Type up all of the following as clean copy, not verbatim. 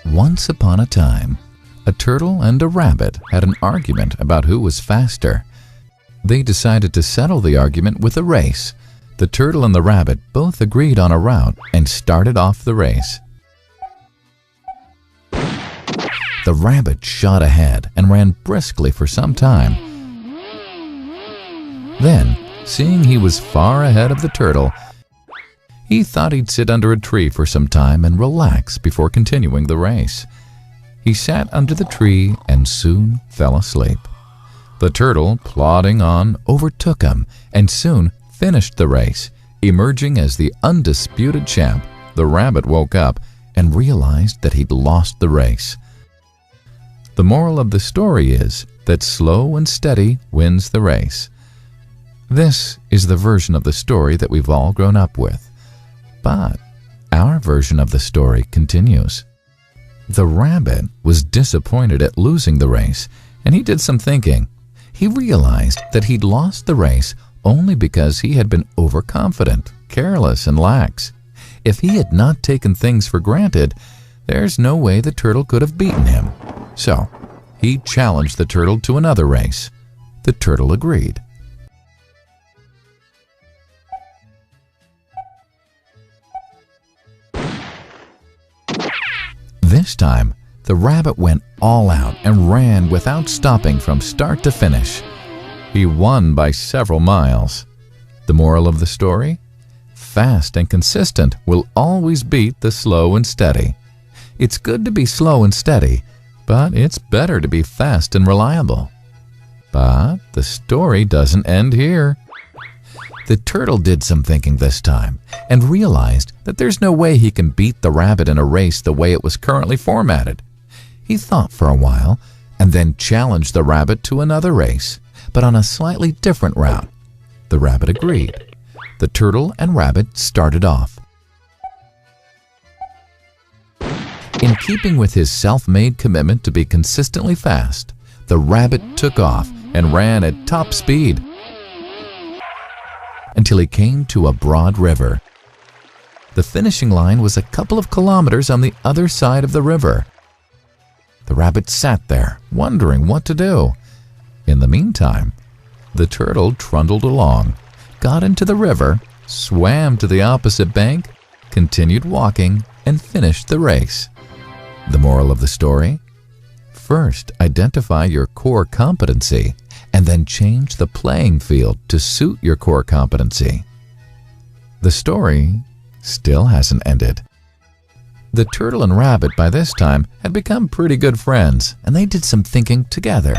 Once upon a time, a turtle and a rabbit had an argument about who was faster. They decided to settle the argument with a race. The turtle and the rabbit both agreed on a route and started off the race. The rabbit shot ahead and ran briskly for some time. Then, seeing he was far ahead of the turtle, he thought he'd sit under a tree for some time and relax before continuing the race. He sat under the tree and soon fell asleep. The turtle, plodding on, overtook him and soon finished the race. Emerging as the undisputed champ, the rabbit woke up and realized that he'd lost the race. The moral of the story is that slow and steady wins the race. This is the version of the story that we've all grown up with. But our version of the story continues. The rabbit was disappointed at losing the race, and he did some thinking. He realized that he'd lost the race only because he had been overconfident, careless, and lax. If he had not taken things for granted, there's no way the turtle could have beaten him. So, he challenged the turtle to another race. The turtle agreed. This time, the rabbit went all out and ran without stopping from start to finish. He won by several miles. The moral of the story? Fast and consistent will always beat the slow and steady. It's good to be slow and steady, but it's better to be fast and reliable. But the story doesn't end here. The turtle did some thinking this time and realized that there's no way he can beat the rabbit in a race the way it was currently formatted. He thought for a while and then challenged the rabbit to another race, but on a slightly different route. The rabbit agreed. The turtle and rabbit started off. In keeping with his self-made commitment to be consistently fast, the rabbit took off and ran at top speed until he came to a broad river. The finishing line was a couple of kilometers on the other side of the river. The rabbit sat there, wondering what to do. In the meantime, the turtle trundled along, got into the river, swam to the opposite bank, continued walking, and finished the race. The moral of the story? First, identify your core competency, and then change the playing field to suit your core competency. The story still hasn't ended. The turtle and rabbit by this time had become pretty good friends, and they did some thinking together.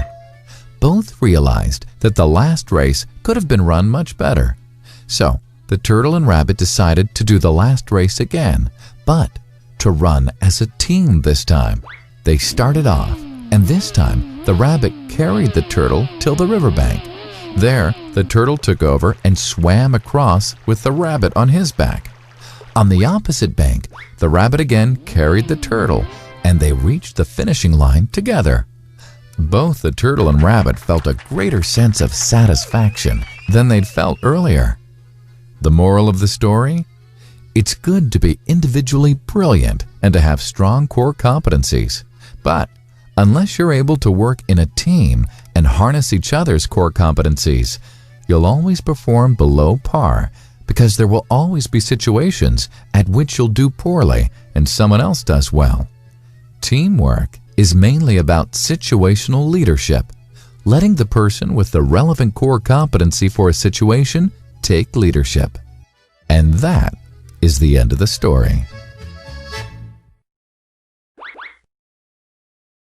Both realized that the last race could have been run much better. So, the turtle and rabbit decided to do the last race again, but to run as a team this time. They started off, and this time the rabbit carried the turtle till the riverbank. There, the turtle took over and swam across with the rabbit on his back. On the opposite bank, the rabbit again carried the turtle, and they reached the finishing line together. Both the turtle and rabbit felt a greater sense of satisfaction than they'd felt earlier. The moral of the story? It's good to be individually brilliant and to have strong core competencies, but unless you're able to work in a team and harness each other's core competencies, you'll always perform below par, because there will always be situations at which you'll do poorly and someone else does well. Teamwork is mainly about situational leadership, letting the person with the relevant core competency for a situation take leadership. And that is the end of the story.